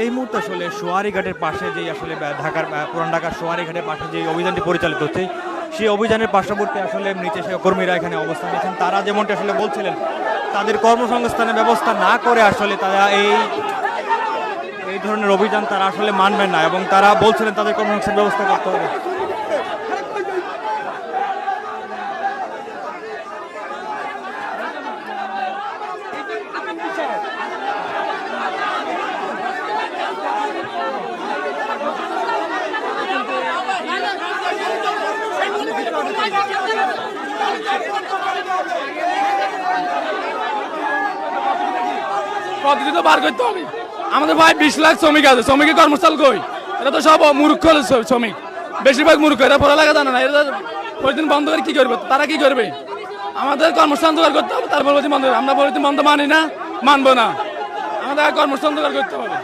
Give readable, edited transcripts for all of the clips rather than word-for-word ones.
এই মুহূর্তে আসলে সোয়ারিঘাটের পাশে যে আসলে ঢাকার পুরান ঢাকার সোয়ারিঘাটের পাশে যে অভিযানটি পরিচালিত হচ্ছে, সেই অভিযানের পার্শ্ববর্তী আসলে নিচে কর্মীরা এখানে অবস্থান নিয়েছেন। তারা যেমনটি আসলে বলছিলেন, তাদের কর্মসংস্থানের ব্যবস্থা না করে আসলে তারা এই ধরনের অভিযান তারা আসলে মানবেন না, এবং তারা বলছিলেন তাদের কর্মসংস্থানের ব্যবস্থা করতে হবে। পদ্ধতি তো বার করতে হবে। আমাদের ভাই 20 লাখ শ্রমিক আছে, শ্রমিকের কর্মস্থল কই? এটা তো সব মূর্খ শ্রমিক, বেশিরভাগ মূর্খ। এরা পড়ালেখা জানে না, এরা প্রতিদিন বন্ধ করে কি করবে? তারা কি করবে? আমাদের কর্মস্থান জোগাড় করতে হবে, তারপর প্রতিদিন বন্ধ করবে। আমরা প্রতিদিন বন্ধ মানি না, মানবো না। আমাদের কর্মস্থান জোগাড় করতে হবে।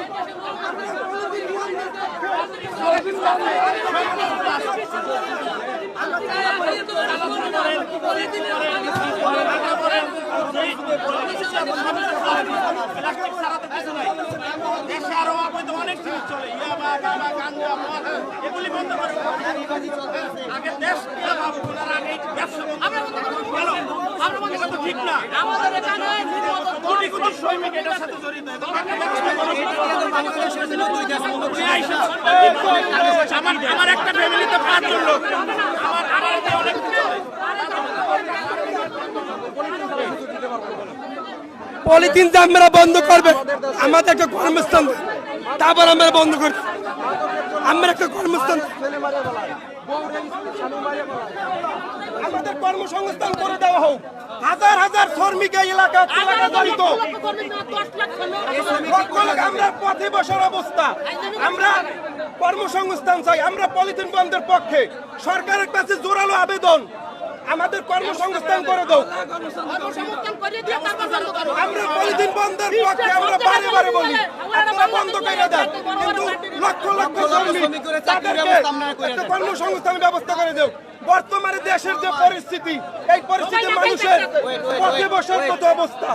আমার একটা ফ্যামিলিতে 5 জন লোক, পলিথিন যে আমরা বন্ধ করবে, আমাদের একটা কর্মস্থান, তারপর আমরা বন্ধ করব। আমরা একটা কর্মস্থান, আমাদের কর্মসংস্থান করে দেওয়া হোক। হাজার হাজার শ্রমিক এলাকা জড়িত, আমরা পথে বসার অবস্থা। আমরা কর্মসংস্থান চাই, আমরা পলিথিন বন্ধের পক্ষে। সরকারের কাছে জোরালো আবেদন, আমাদের কর্মসংস্থান করে দাও। আমরা পলিথিন বন্ধের পক্ষে, আমরা বারে বারে বলি আপনারা বন্ধ করে দেন, কিন্তু লক্ষ লক্ষ শ্রমিক তাদেরকে একটা কর্মসংস্থানের ব্যবস্থা করে দাও। বর্তমানে দেশের যে পরিস্থিতি, এই পরিস্থিতি মানুষের পথে বসার মতো অবস্থা,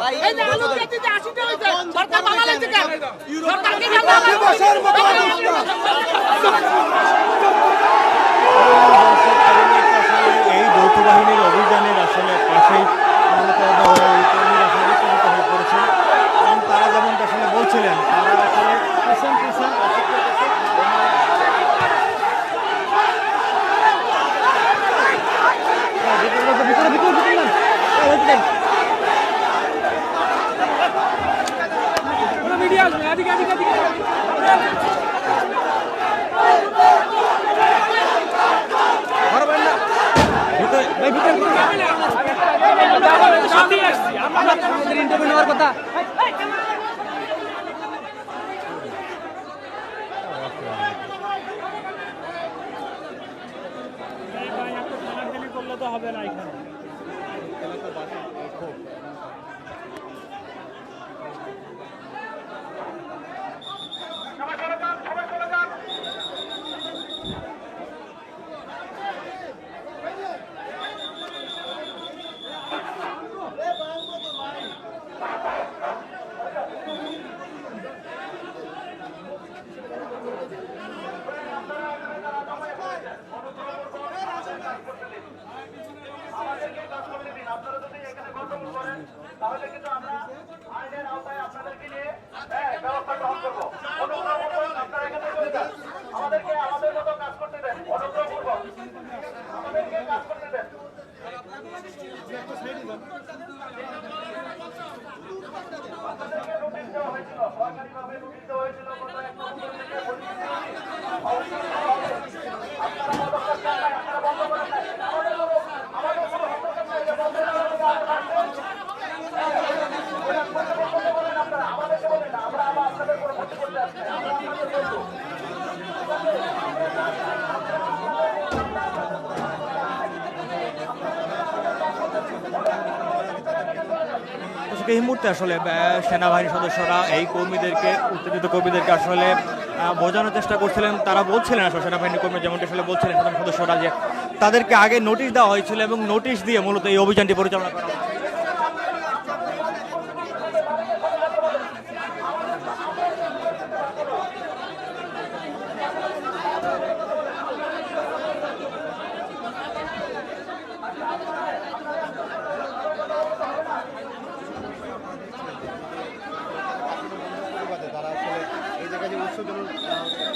পথে বসার মতো এই যৌথ বাহিনীর অভিযানের আসলে পাশেই কর্মীরা আসলে উত্তেজিত হয়ে পড়েছেন, এবং তারা যেমনটা আসলে বলছিলেন, তারা আসলে কথা। হবে না এখানে। তাহলে কিন্তু আমরা আইনের আওতায় আপনাদেরকে নিয়ে ব্যবস্থা গ্রহণ করবো। অনুগ্রহপূর্বক আপনারা এখানে চলে যান, আমাদেরকে আমাদের মতো কাজ করতে দেন। অনুগ্রহপূর্বক আমাদেরকে কাজ করতে দেন। আপনাদেরকে নোটিশ দেওয়া হয়েছিল, সরকারিভাবে নোটিশ দেওয়া হয়েছিল গত 1 নভেম্বর থেকে আপনারা পদক্ষেপ নেন নাই, আপনারা বন্ধ করেন নাই। আমাদের কোনো হস্তক্ষেপ নাই, যে বন্ধ করা আমাদেরকে বলেন না, আমরা আবার আপনাদের কোনো ক্ষতি করতে আসছি। এই মুহূর্তে আসলে সেনাবাহিনীর সদস্যরা এই কর্মীদেরকে, উত্তেজিত কর্মীদেরকে আসলে বোঝানোর চেষ্টা করছিলেন। তারা বলছিলেন আসলে সেনাবাহিনী কর্মী যেমনটি আসলে বলছিলেন সাধারণ সদস্যরা, যে তাদেরকে আগে নোটিশ দেওয়া হয়েছিল এবং নোটিশ দিয়ে মূলত এই অভিযানটি পরিচালনা করা হয়েছে। ব্যবস্থা